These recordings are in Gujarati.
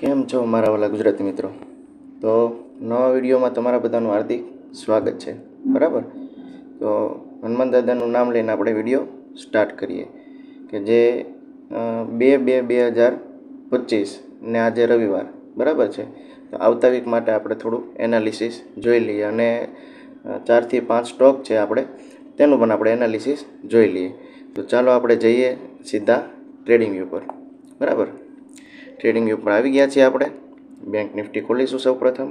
કેમ છો મારા વાલા ગુજરાતી મિત્રો? તો નવા વિડીયોમાં તમારા બધાનું હાર્દિક સ્વાગત છે. બરાબર, તો હનુમાન દાદાનું નામ લઈને આપણે વિડીયો સ્ટાર્ટ કરીએ કે જે 2/2/2025 ને આજે રવિવાર બરાબર છે. તો આવતા વીક માટે આપણે થોડું એનાલિસિસ જોઈ લઈએ અને 4 થી 5 સ્ટોક છે આપણે તેનું પણ આપણે એનાલિસિસ જોઈ લઈએ. તો ચાલો આપણે જઈએ સીધા ટ્રેડિંગ વ્યૂ પર. બરાબર, ટ્રેડિંગ વ્યૂ પર આવી ગયા છીએ આપણે. બેંક નિફ્ટી ખોલીશું. સૌ પ્રથમ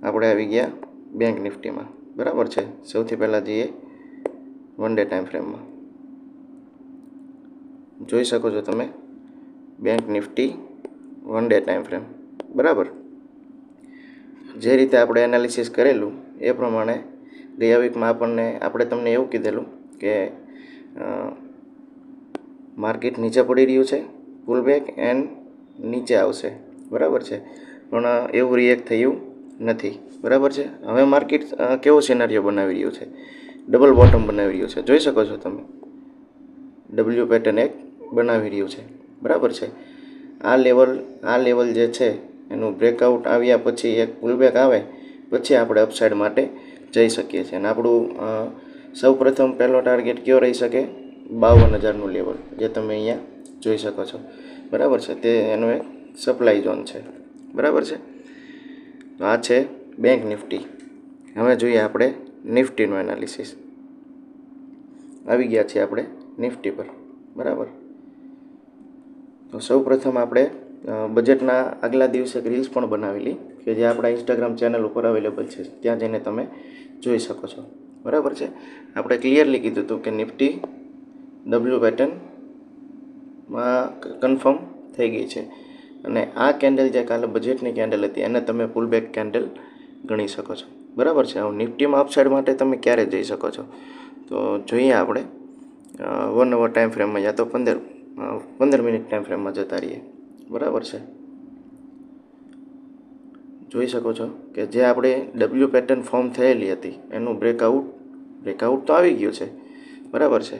આપણે આવી ગયા બેંક નિફ્ટીમાં. બરાબર છે, સૌથી પહેલાં જઈએ 1 ડે ટાઈમ ફ્રેમમાં. જોઈ શકો છો તમે bank Nifty 1 day time frame. બરાબર, જે રીતે આપણે એનાલિસિસ કરેલું એ પ્રમાણે ગયા વીકમાં આપણે તમને એવું કીધેલું કે માર્કેટ નીચે પડી રહ્યું છે, પુલ બેક એન્ડ નીચે આવશે. બરાબર છે, પણ એવું રિએક્ટ થયું નથી. બરાબર છે, હવે માર્કેટ કેવો સિનારીઓ બનાવી રહ્યું છે? ડબલ બોટમ બનાવી રહ્યું છે. જોઈ શકો છો તમે ડબલ્યુ પેટર્ન એક બનાવી રહ્યું છે. બરાબર છે, આ લેવલ જે છે એનું બ્રેકઆઉટ આવ્યા પછી એક પુલબેક આવે પછી આપણે અપસાઇડ માટે જઈ શકીએ છીએ. અને આપણું સૌ પ્રથમ પહેલો ટાર્ગેટ કયો રહી શકે? 52,000નું લેવલ, જે તમે અહીંયા જોઈ શકો છો. બરાબર છે, તે એનો એક સપ્લાય ઝોન છે. બરાબર છે, તો આ છે બેંક નિફ્ટી. હવે જોઈએ આપણે નિફ્ટીનું એનાલિસિસ. આવી ગયા છીએ આપણે નિફ્ટી પર. બરાબર, તો સૌ પ્રથમ આપણે બજેટના આગલા દિવસે એક રીલ્સ પણ બનાવેલી કે જે આપણા ઇન્સ્ટાગ્રામ ચેનલ ઉપર અવેલેબલ છે, ત્યાં જઈને તમે જોઈ શકો છો. બરાબર છે, આપણે ક્લિયરલી કીધું હતું કે નિફ્ટી ડબલ્યુ પેટર્નમાં કન્ફર્મ થઈ ગઈ છે. અને આ કેન્ડલ જે કાલે બજેટની કેન્ડલ હતી એને તમે પુલબેક કેન્ડલ ગણી શકો છો. બરાબર છે, હવે નિફ્ટીમાં અપસાઇડ માટે તમે ક્યારે જઈ શકો છો? તો જોઈએ આપણે 1 અવર ટાઈમ ફ્રેમમાં યા તો 15 મિનિટ ટાઈમ ફ્રેમમાં જતા રહીએ. બરાબર છે, જોઈ શકો છો કે જે આપણે ડબલ્યુ પેટર્ન ફોર્મ થયેલી હતી એનું બ્રેકઆઉટ તો આવી ગયું છે. બરાબર છે,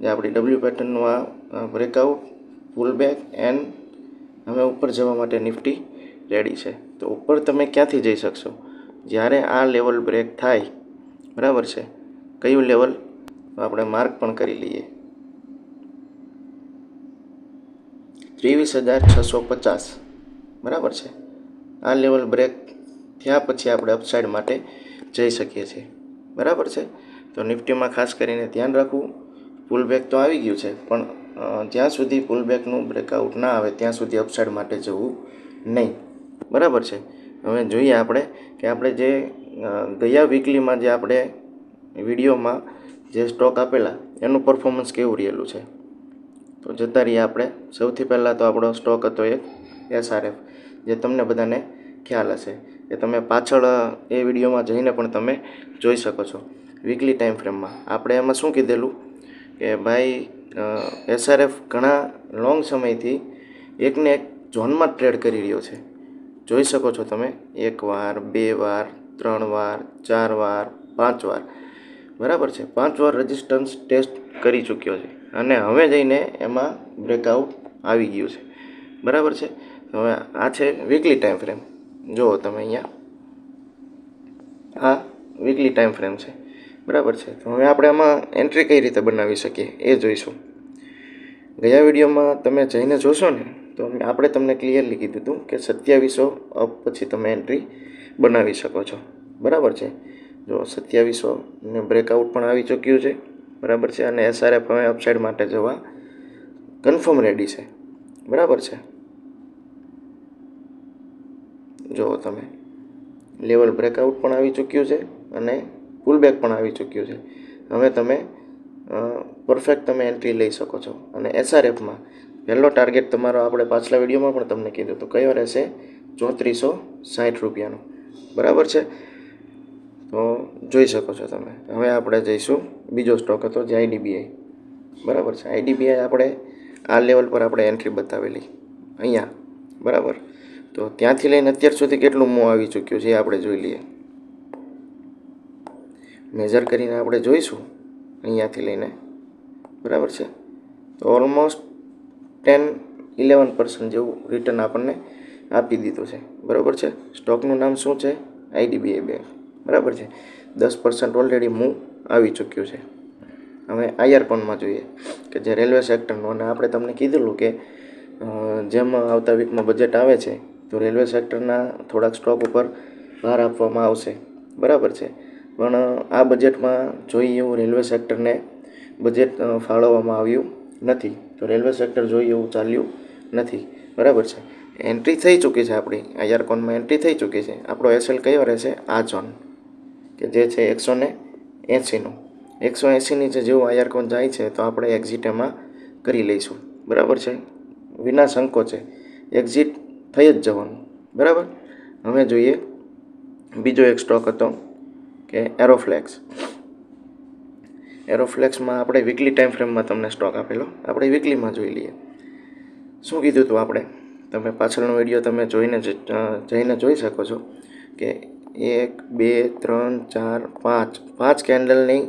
જે આપણી ડબલ્યુ પેટર્નનું આ બ્રેકઆઉટ, પુલબેક એન્ડ હવે ઉપર જવા માટે નિફ્ટી રેડી છે. તો ઉપર તમે ક્યાંથી જઈ શકશો? જ્યારે આ લેવલ બ્રેક થાય. બરાબર છે, કયું લેવલ આપણે માર્ક પણ કરી લઈએ, 23,650. બરાબર છે, આ લેવલ બ્રેક થયા પછી આપણે અપસાઇડ માટે જઈ શકીએ છીએ. બરાબર છે, તો નિફ્ટીમાં ખાસ કરીને ધ્યાન રાખવું, પુલબેક તો આવી ગયું છે પણ જ્યાં સુધી પુલબેકનું બ્રેકઆઉટ ના આવે ત્યાં સુધી અપસાઇડ માટે જવું નહીં. બરાબર છે, હવે જોઈએ આપણે કે આપણે જે ગયા વીકલીમાં જે આપણે વિડીયોમાં જે સ્ટોક આપેલા એનું પરફોર્મન્સ કેવું રહેલું છે. તો જતા રહીએ આપણે. સૌથી પહેલાં તો આપણો સ્ટોક હતો એક SRF, જે તમને બધાને ખ્યાલ હશે કે તમે પાછળ એ વિડીયોમાં જઈને પણ તમે જોઈ શકો છો. વીકલી ટાઈમ ફ્રેમમાં આપણે એમાં શું કીધેલું કે ભાઈ SRF ઘણા લોંગ સમયથી એકને એક ઝોનમાં ટ્રેડ કરી રહ્યો છે. જોઈ શકો છો તમે 1 વાર, 2 વાર, 3 વાર, 4 વાર, 5 વાર. બરાબર છે, 5 વાર રેઝિસ્ટન્સ ટેસ્ટ કરી ચૂક્યો છે અને હવે જઈને એમાં બ્રેકઆઉટ આવી ગયું છે. બરાબર છે, હવે આ છે વીકલી ટાઈમ ફ્રેમ. જુઓ તમે અહીંયા આ વીકલી ટાઈમ ફ્રેમ છે. બરાબર છે, તો હવે આપણે આમાં એન્ટ્રી કઈ રીતે બનાવી શકીએ એ જોઈશું. ગયા વિડીયોમાં તમે જઈને જોશો ને તો આપણે તમને ક્લિયરલી કીધું હતું કે 2700 અપ પછી તમે એન્ટ્રી બનાવી શકો છો. બરાબર છે, જો 2700 ને બ્રેકઆઉટ પણ આવી ચૂક્યું છે. બરાબર છે, અને SRF હવે અપસાઇડ માટે જવા કન્ફર્મ રેડી છે. બરાબર છે, જુઓ તમે લેવલ બ્રેકઆઉટ પણ આવી ચૂક્યું છે અને પુલબેક પણ આવી ચૂક્યું છે. હવે તમે પરફેક્ટ તમે એન્ટ્રી લઈ શકો છો. અને SRFમાં પહેલો ટાર્ગેટ તમારો આપણે પાછલા વિડીયોમાં પણ તમને કીધું તો કયો રહેશે? 3460 રૂપિયાનો. બરાબર છે, તો જોઈ શકો છો તમે. હવે આપણે જઈશું, બીજો સ્ટોક હતો જે IDBI. બરાબર છે, IDBI આપણે આ લેવલ પર આપણે એન્ટ્રી બતાવેલી અહીંયા. બરાબર, તો ત્યાંથી લઈને અત્યાર સુધી કેટલું મૂવ આવી ચૂક્યું છે એ આપણે જોઈ લઈએ. મેજર કરીને આપણે જોઈશું અહીંયાથી લઈને. બરાબર છે, તો ઓલમોસ્ટ 10 11% જેવું રિટર્ન આપણને આપી દીધું છે, બરાબર છે. સ્ટોકનું નામ શું છે? IDBI બેંક, બરાબર છે. 10% ઓલરેડી મૂવ આવી ચૂક્યું છે. હવે IR કોનમાં જોઈએ કે જે રેલવે સેક્ટરનું, અને આપણે તમને કીધેલું કે જેમ આવતા વીકમાં બજેટ આવે છે તો રેલવે સેક્ટરના થોડાક સ્ટોક ઉપર ભાર આપવામાં આવશે, બરાબર છે. પણ આ બજેટમાં જોઈએ એવું રેલવે સેક્ટરને બજેટ ફાળવવામાં આવ્યું નથી, તો રેલવે સેક્ટર જોઈએ એવું ચાલ્યું નથી, બરાબર છે. એન્ટ્રી થઈ ચૂકી છે આપણી IR કોનમાં, એન્ટ્રી થઈ ચૂકી છે. આપણો SL કયો રહેશે? આ ઝોન કે જે છે 180નું. 180 નીચે જેવું IR કોન જાય છે તો આપણે એક્ઝિટ એમાં કરી લઈશું, બરાબર છે. વિના સંકોચે એક્ઝિટ થઈ જ જવાનું, બરાબર. હવે જોઈએ બીજો એક સ્ટોક હતો કે એરોફ્લેક્સ. એરોફ્લેક્સમાં આપણે વીકલી ટાઈમ ફ્રેમમાં તમને સ્ટોક આપેલો, આપણે વીકલીમાં જોઈ લઈએ. શું કીધું હતું આપણે? તમે પાછળનો વિડીયો તમે જઈને જોઈ શકો છો કે 1 2 3 4 5 કેન્ડલની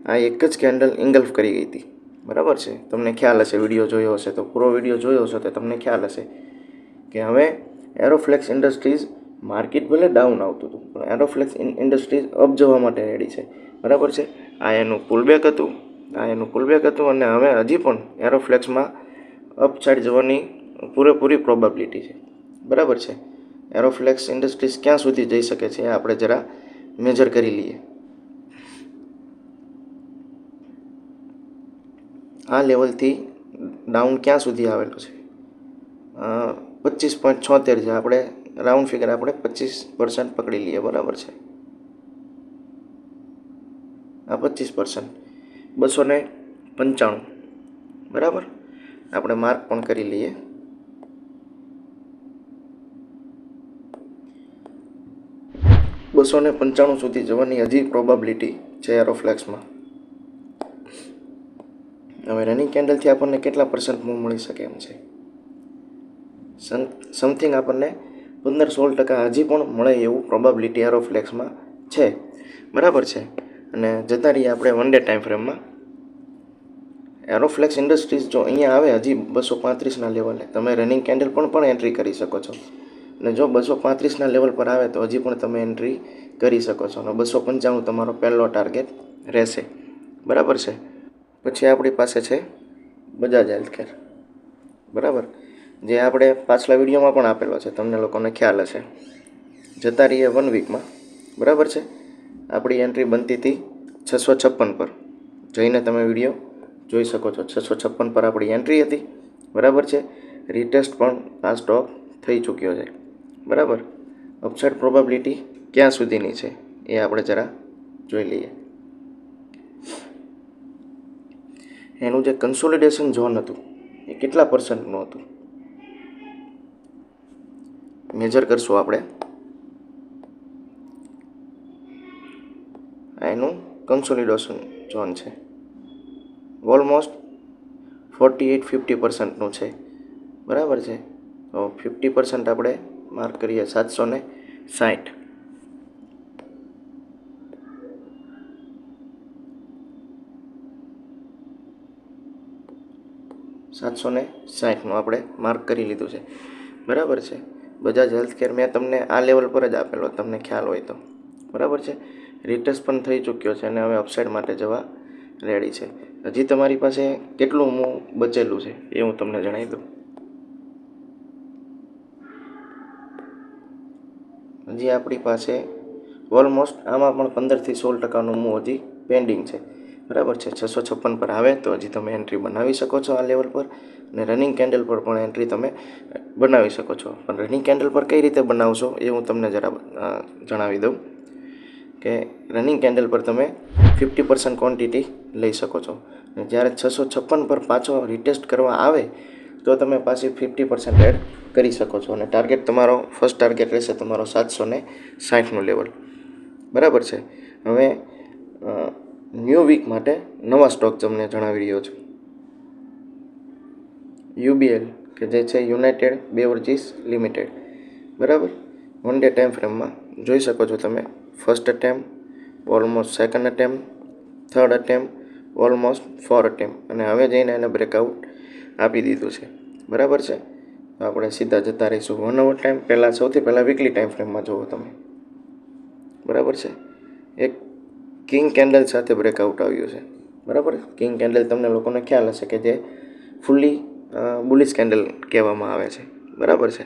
આ એક જ કેન્ડલ ઇંગલ્ફ કરી ગઈ હતી, બરાબર છે. તમને ખ્યાલ હશે, વિડીયો જોયો હશે તો, પૂરો વિડીયો જોયો હશે તો તમને ખ્યાલ હશે કે હવે એરોફ્લેક્સ ઇન્ડસ્ટ્રીઝ માર્કેટ ભલે ડાઉન આવતું હતું પણ એરોફ્લેક્સ ઇન્ડસ્ટ્રીઝ અપ જવા માટે રેડી છે, બરાબર છે. આ એનું પુલબેક હતું અને હવે હજી પણ એરોફ્લેક્સમાં અપસાઇડ જવાની પૂરેપૂરી પ્રોબેબિલિટી છે, બરાબર છે. એરોફ્લેક્સ ઇન્ડસ્ટ્રીઝ ક્યાં સુધી જઈ શકે છે એ આપણે જરા મેજર કરી લઈએ. આ લેવલથી ડાઉન ક્યાં સુધી આવેલો છે? 25.76 છે. આપણે રાઉન્ડ ફિગર આપણે 25% પકડી લઈએ, બરાબર છે. આ 25%, 295, બરાબર. આપણે માર્ક પણ કરી લઈએ. $295 સુધી જવાની હજી પ્રોબેબિલિટી છે એરોફ્લેક્સમાં. હવે રનિંગ કેન્ડલથી આપણને કેટલા % મૂવ મળી શકે એમ છે? સમથિંગ આપણને 15-16% હજી પણ મળે એવું પ્રોબેબિલિટી એરોફ્લેક્સમાં છે, બરાબર છે. અને જતા રહીએ આપણે વન ડે ટાઈમ ફ્રેમમાં. એરોફ્લેક્સ ઇન્ડસ્ટ્રીઝ જો અહીંયા આવે હજી 235ના લેવલે, તમે રનિંગ કેન્ડલ પણ એન્ટ્રી કરી શકો છો. અને જો 235ના લેવલ પર આવે તો હજી પણ તમે એન્ટ્રી કરી શકો છો. અને 295 તમારો પહેલો ટાર્ગેટ રહેશે, બરાબર છે. પછી આપણી પાસે છે બજાજ હેલ્થકેર, બરાબર, જે આપણે પાછલા વિડીયોમાં પણ આપેલો છે, તમને લોકોને ખ્યાલ હશે. જતા રહીએ 1 વીકમાં, બરાબર છે. આપણી એન્ટ્રી બનતી હતી 656 પર, જઈને તમે વિડીયો જોઈ શકો છો. 656 પર આપણી એન્ટ્રી હતી, બરાબર છે. રીટેસ્ટ પણ આ સ્ટોક થઈ ચૂક્યો છે, બરાબર. અપસાઇડ પ્રોબેબિલિટી ક્યાં સુધીની છે એ આપણે જરા જોઈ લઈએ. એનું જે કન્સોલિડેશન ઝોન હતું એ કેટલા %નું હતું મેજર કરશું આપણે. એનું કન્સોલિડેશન ઝોન છે ઓલમોસ્ટ 48-50%નું છે, બરાબર છે. તો 50% આપણે માર્ક કરીએ 760. $760નું આપણે માર્ક કરી લીધું છે, બરાબર છે. બજાજ હેલ્થકેર મેં તમને આ લેવલ પર જ આપેલો, તમને ખ્યાલ હોય તો, બરાબર છે. રિટેસ્ટ પણ થઈ ચૂક્યો છે અને હવે અપસાઇડ માટે જવા રેડી છે. હજી તમારી પાસે કેટલું મૂવ બચેલું છે એ હું તમને જણાવી દઉં. હજી આપણી પાસે ઓલમોસ્ટ આમાં પણ 15-16%નું મૂવ હજી પેન્ડિંગ છે, બરાબર છે. 656 પર આવે તો હજી તમે એન્ટ્રી બનાવી શકો છો આ લેવલ પર, અને રનિંગ કેન્ડલ પર પણ એન્ટ્રી તમે બનાવી શકો છો. પણ રનિંગ કેન્ડલ પર કઈ રીતે બનાવશો એ હું તમને જરા જણાવી દઉં કે રનિંગ કેન્ડલ પર તમે 50% ક્વોન્ટિટી લઈ શકો છો. અને જ્યારે 656 પર પાછો રિટેસ્ટ કરવા આવે તો તમે પાછી 50% એડ કરી શકો છો. અને ટાર્ગેટ તમારો ફર્સ્ટ ટાર્ગેટ રહેશે તમારો 760નું લેવલ, બરાબર છે. હવે ન્યૂ વીક માટે નવા સ્ટોક તમને જણાવી રહ્યો છું. UBL કે જે છે યુનાઇટેડ બેવરેજીસ લિમિટેડ, બરાબર. વન ડે ટાઈમ ફ્રેમમાં જોઈ શકો છો તમે. First attempt, almost second attempt, third attempt, almost 4 attempt, અને હવે જઈને એને બ્રેકઆઉટ આપી દીધું છે, બરાબર છે. તો આપણે સીધા જતા રહીશું 1 hour ટાઈમ. પહેલાં સૌથી પહેલાં વીકલી ટાઈમ ફ્રેમમાં જુઓ તમે. બરાબર છે. એક કિંગ કેન્ડલ સાથે બ્રેકઆઉટ આવ્યું છે. બરાબર. કિંગ કેન્ડલ તમને લોકોને ખ્યાલ હશે કે જે ફૂલ્લી બુલિશ કેન્ડલ કહેવામાં આવે છે. બરાબર છે.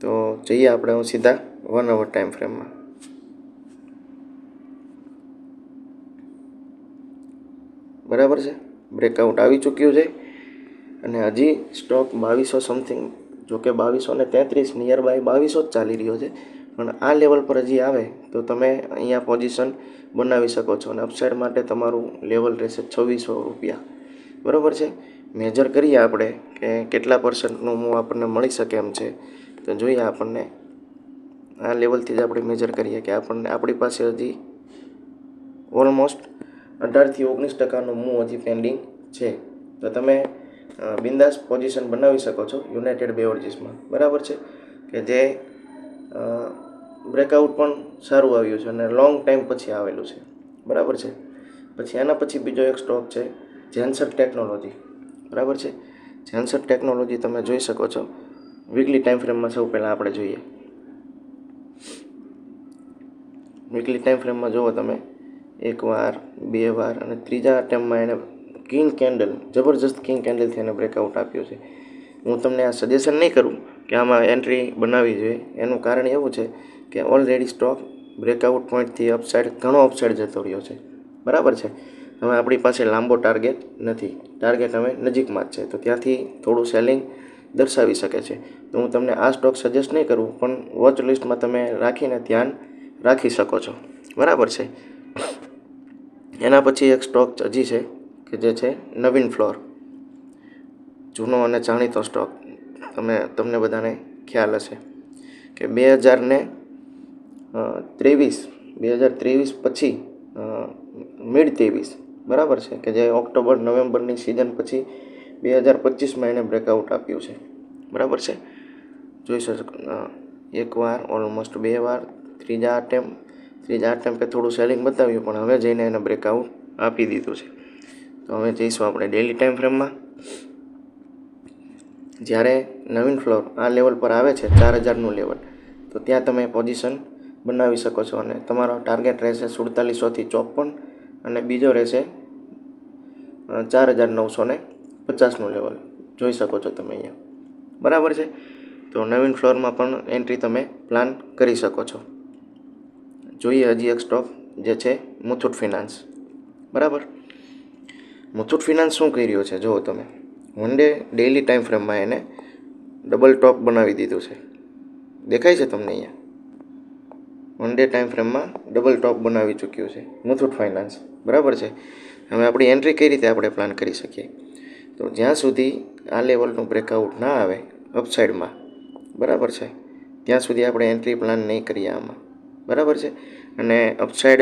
તો જઈએ આપણે સીધા 1 hour ટાઈમ ફ્રેમમાં. બરાબર છે. બ્રેકઆઉટ આવી ચૂક્યું છે અને હજી સ્ટોક 2200 સમથિંગ, જોકે 2233 નિયર બાય 2200 જ ચાલી રહ્યો છે, પણ આ લેવલ પર હજી આવે તો તમે અહીંયા પોઝિશન બનાવી શકો છો. અને અપસાઇડ માટે તમારું લેવલ રહેશે 2600 રૂપિયા. બરાબર છે. મેજર કરીએ આપણે કે કેટલા પર્સન્ટનું મૂવ આપણને મળી શકે એમ છે. તો જોઈએ આપણને આ લેવલથી જ આપણે મેજર કરીએ કે આપણી પાસે હજી ઓલમોસ્ટ 18થી 19% મૂવ હજી પેન્ડિંગ છે. તો તમે બિંદાસ પોઝિશન બનાવી શકો છો યુનાઇટેડ બેવરેજીસમાં. બરાબર છે. કે જે બ્રેકઆઉટ પણ સારું આવ્યું છે અને લોંગ ટાઈમ પછી આવેલું છે. બરાબર છે. પછી એના પછી બીજો એક સ્ટોક છે જેન્સર ટેકનોલોજી. બરાબર છે. જેન્સર ટેકનોલોજી તમે જોઈ શકો છો વીકલી ટાઈમ ફ્રેમમાં. સૌ પહેલાં આપણે જોઈએ વીકલી ટાઈમ ફ્રેમમાં જુઓ તમે, એક વાર, બે વાર અને ત્રીજા અટેમ્પમાં એને કિંગ કેન્ડલ, જબરજસ્ત કિંગ કેન્ડલથી એને બ્રેકઆઉટ આપ્યું છે. હું તમને આ સજેશન નહીં કરું કે આમાં એન્ટ્રી બનાવવી જોઈએ. એનું કારણ એવું છે કે ઓલરેડી સ્ટોક બ્રેકઆઉટ પોઈન્ટથી અપસાઇડ ઘણો અપસાઇડ જતો રહ્યો છે. બરાબર છે. હવે આપણી પાસે લાંબો ટાર્ગેટ નથી, ટાર્ગેટ હવે નજીકમાં જ છે, તો ત્યાંથી થોડું સેલિંગ દર્શાવી શકે છે. તો હું તમને આ સ્ટોક સજેસ્ટ નહીં કરું, પણ વોચ લિસ્ટમાં તમે રાખીને ધ્યાન રાખી શકો છો. બરાબર છે. એના પછી એક સ્ટોક હજી છે કે જે છે નવીન ફ્લોર. જૂનો અને જાણીતો સ્ટોક. તમને બધાને ખ્યાલ હશે કે 2023 પછી મિડ 23, બરાબર છે, કે જે ઓક્ટોબર નવેમ્બરની સિઝન પછી 2025માં એને બ્રેકઆઉટ આપ્યું છે. બરાબર છે. જોઈ શકો, એક વાર, ઓલમોસ્ટ બે વાર, ત્રીજા અટેમ્પે થોડું સેલિંગ બતાવ્યું, પણ હવે જઈને એને બ્રેકઆઉટ આપી દીધું છે. તો હવે જઈશું આપણે ડેલી ટાઈમ ફ્રેમમાં. જ્યારે નવીન ફ્લોર આ લેવલ પર આવે છે 4000નું લેવલ, તો ત્યાં તમે પોઝિશન બનાવી શકો છો અને તમારો ટાર્ગેટ રહેશે 4700થી 54 અને બીજો રહેશે 4950નું લેવલ. જોઈ શકો છો તમે અહીંયા. બરાબર છે. તો નવીન ફ્લોરમાં પણ એન્ટ્રી તમે પ્લાન કરી શકો છો. જોઈએ હજી એક સ્ટોક જે છે મુથુટ ફિનાન્સ. બરાબર. મુથુટ ફિનાન્સ શું કરી રહ્યો છે જુઓ તમે. વન ડે ડેઇલી ટાઈમ ફ્રેમમાં એને ડબલ ટોપ બનાવી દીધું છે. દેખાય છે તમને અહીંયા? વન ડે ટાઈમ ફ્રેમમાં ડબલ ટોપ બનાવી ચૂક્યું છે મુથુટ ફાઇનાન્સ. બરાબર છે. હવે આપણી એન્ટ્રી કઈ રીતે આપણે પ્લાન કરી શકીએ? તો જ્યાં સુધી આ લેવલનું બ્રેકઆઉટ ના આવે અપસાઇડમાં, બરાબર છે, ત્યાં સુધી આપણે એન્ટ્રી પ્લાન નહીં કરીએ આમાં. બરાબર છે. અને અપસાઇડ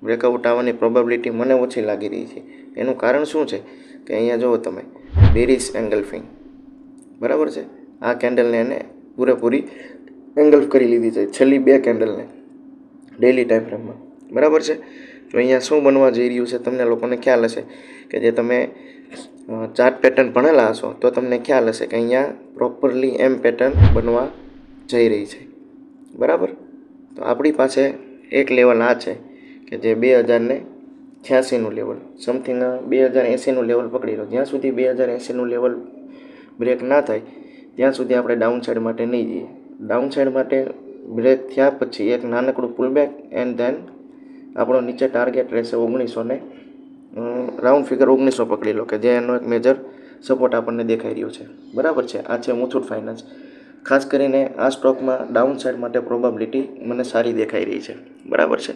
બ્રેકઆઉટ આવવાની પ્રોબેબિલિટી મને ઓછી લાગી રહી છે. એનું કારણ શું છે કે અહીંયા જુઓ તમે, બેરિશ એંગલ્ફિંગ. બરાબર છે. આ કેન્ડલને એને પૂરેપૂરી એંગલ્ફ કરી લીધી છે, છેલ્લી બે કેન્ડલને ડેઇલી ટાઈમ ફ્રેમમાં. બરાબર છે. તો અહીંયા શું બનવા જઈ રહ્યું છે તમને લોકોને ખ્યાલ હશે કે જે તમે ચાર્ટ પેટર્ન ભણેલા હશો તો તમને ખ્યાલ હશે કે અહીંયા પ્રોપરલી એમ પેટર્ન બનવા જઈ રહી છે. બરાબર. તો આપણી પાસે એક લેવલ આ છે કે જે 2086નું લેવલ, સમથિંગ 2080નું લેવલ પકડી લો. જ્યાં સુધી 2080નું લેવલ બ્રેક ના થાય ત્યાં સુધી આપણે ડાઉન સાઇડ માટે નહીં જઈએ. ડાઉન સાઇડ માટે બ્રેક થયા પછી એક નાનકડું પુલબેક એન્ડ ધેન આપણો નીચે ટાર્ગેટ રહેશે 1900 ને રાઉન્ડ ફિગર 1900 પકડી લો, કે જે એનો એક મેજર સપોર્ટ આપણને દેખાઈ રહ્યો છે. બરાબર છે. આ છે મુથુટ ફાઇનાન્સ. ખાસ કરીને આ સ્ટોકમાં ડાઉન સાઇડ માટે પ્રોબેબિલિટી મને સારી દેખાઈ રહી છે. બરાબર છે.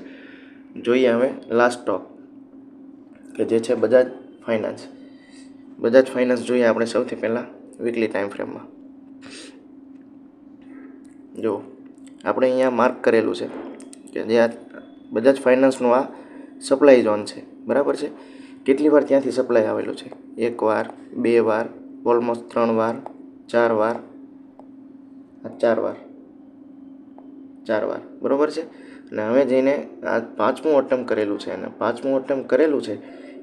જોઈએ હવે લાસ્ટ સ્ટોક કે જે છે બજાજ ફાઇનાન્સ. બજાજ ફાઇનાન્સ જોઈએ આપણે સૌથી પહેલાં વીકલી ટાઈમ ફ્રેમમાં. જો આપણે અહીંયા માર્ક કરેલું છે કે જે આ બજાજ ફાઇનાન્સનું આ સપ્લાય ઝોન છે. બરાબર છે. કેટલી વાર ત્યાંથી સપ્લાય આવેલું છે? એક વાર, બે વાર, ઓલમોસ્ટ 3 વાર, 4 વાર, 4 વાર. બરાબર છે. અને હવે જઈને આ 5મું અટેમ્પ કરેલું છે, અને 5મું અટેમ્પ કરેલું છે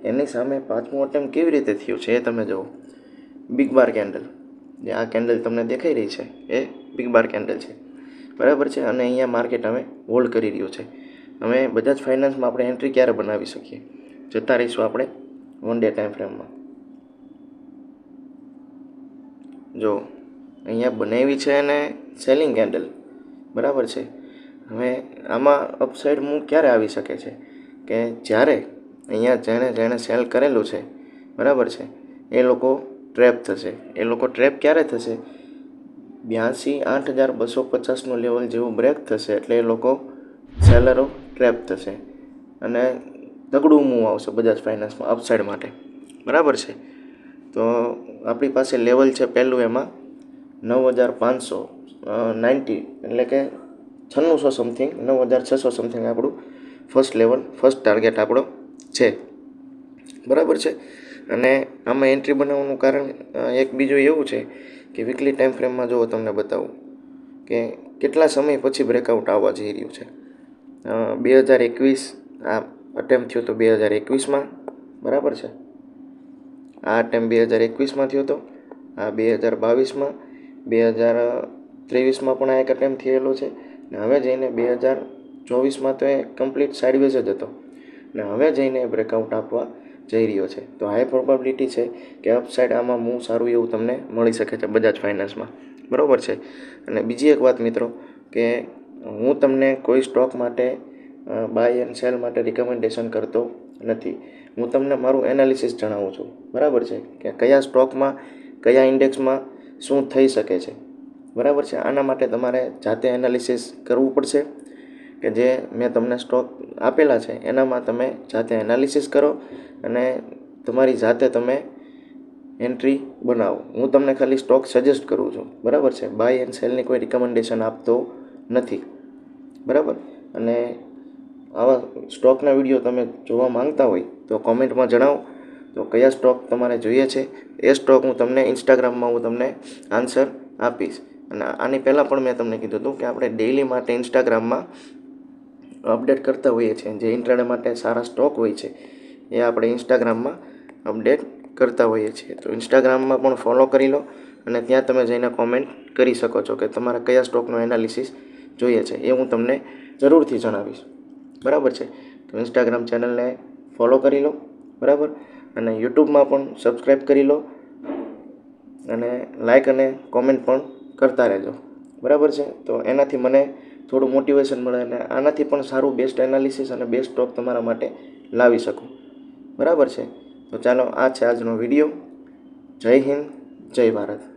એની સામે 5મું અટેમ્પ કેવી રીતે થયું છે એ તમે જુઓ. બિગ બાર કેન્ડલ. જે આ કેન્ડલ તમને દેખાઈ રહી છે એ બિગ બાર કેન્ડલ છે, બરાબર છે. અને અહીંયા માર્કેટ હવે હોલ્ડ કરી રહ્યું છે. હવે બજાજ ફાઇનાન્સમાં આપણે એન્ટ્રી ક્યારે બનાવી શકીએ? જતા રહીશું આપણે 1 ડે ટાઈમ ફ્રેમમાં. જો અહીંયા બનાવી છે અને સેલિંગ કેન્ડલ, બરાબર છે. હવે આમાં અપસાઇડ મૂવ ક્યારે આવી શકે છે કે જ્યારે અહીંયા જેણે સેલ કરેલું છે, બરાબર છે, એ લોકો ટ્રેપ થશે. એ લોકો ટ્રેપ ક્યારે થશે? 82,8,250નું લેવલ જેવું બ્રેક થશે એટલે એ લોકો સેલરો ટ્રેપ થશે અને તગડું મૂવ આવશે બજાજ ફાઇનાન્સમાં અપસાઇડ માટે, બરાબર છે. તો આપણી પાસે લેવલ છે પહેલું એમાં 9,590 એટલે કે 9600 સમથિંગ, 9,600 સમથિંગ આપણું ફર્સ્ટ ટાર્ગેટ આપણો છે, બરાબર છે. અને આમાં એન્ટ્રી બનાવવાનું કારણ એક બીજું એવું છે કે વીકલી ટાઈમ ફ્રેમમાં જો તમને બતાવું કે કેટલા સમય પછી બ્રેકઆઉટ આવવા જઈ રહ્યું છે. 2021 આ અટેમ્પ થયો તો 2021માં, બરાબર છે. આ અટેમ્પ 2021માં થયો હતો, આ 2022માં, 2023માં પણ આ એક અટેમ્પ થયેલો છે ને હવે જઈને 2024માં તો એ કમ્પ્લીટ સાઇડવેઝ જ હતો ને હવે જઈને બ્રેકઆઉટ આપવા જઈ રહ્યો છે. તો હાઈ પ્રોબેબિલિટી છે કે અપસાઇડ આમાં મૂવ સારું એવું તમને મળી શકે છે બજાજ ફાઇનાન્સમાં, બરાબર છે. અને બીજી એક વાત મિત્રો કે હું તમને કોઈ સ્ટોક માટે બાય એન્ડ સેલ માટે રિકમેન્ડેશન કરતો નથી. હું તમને મારું એનાલિસિસ જણાવું છું, બરાબર છે, કે કયા સ્ટોકમાં કયા ઇન્ડેક્સમાં શું થઈ શકે છે, બરાબર છે. આના માટે તમારે જાતે એનાલિસિસ કરવું પડશે કે જે મેં તમને સ્ટોક આપેલા છે એનામાં તમે જાતે એનાલિસિસ કરો અને તમારી જાતે તમે એન્ટ્રી બનાવો. હું તમને ખાલી સ્ટોક સજેસ્ટ કરું છું, બરાબર છે. બાય એન્ડ સેલની કોઈ રિકમેન્ડેશન આપતો નથી, બરાબર. અને આવા સ્ટોકના વિડીયો તમે જોવા માંગતા હોય તો કોમેન્ટમાં જણાવો તો કયા સ્ટોક તમારે જોઈએ છે એ સ્ટોક હું તમને ઇન્સ્ટાગ્રામમાં હું તમને આન્સર આપીશ. અને આની પહેલાં પણ મેં તમને કીધું હતું કે આપણે ડેઇલી માટે ઇન્સ્ટાગ્રામમાં અપડેટ કરતા હોઈએ છીએ. જે ઇન્ટ્રાડે માટે સારા સ્ટોક હોય છે એ આપણે ઇન્સ્ટાગ્રામમાં અપડેટ કરતા હોઈએ છીએ. તો ઇન્સ્ટાગ્રામમાં પણ ફોલો કરી લો અને ત્યાં તમે જઈને કોમેન્ટ કરી શકો છો કે તમારે કયા સ્ટોકનું એનાલિસિસ જોઈએ છે, એ હું તમને જરૂરથી જણાવીશ, બરાબર છે. તો ઇન્સ્ટાગ્રામ ચેનલને ફોલો કરી લો, બરાબર. અને યુટ્યુબમાં પણ સબસ્ક્રાઈબ કરી લો અને લાઈક અને કોમેન્ટ પણ કરતા રહેજો, બરાબર છે. તો એનાથી મને થોડું મોટિવેશન મળે અને આનાથી પણ સારું બેસ્ટ એનાલિસિસ અને બેસ્ટ સ્ટોક તમારા માટે લાવી શકું, બરાબર છે. તો ચાલો આ છે આજનો વિડીયો. જય હિન્દ, જય ભારત.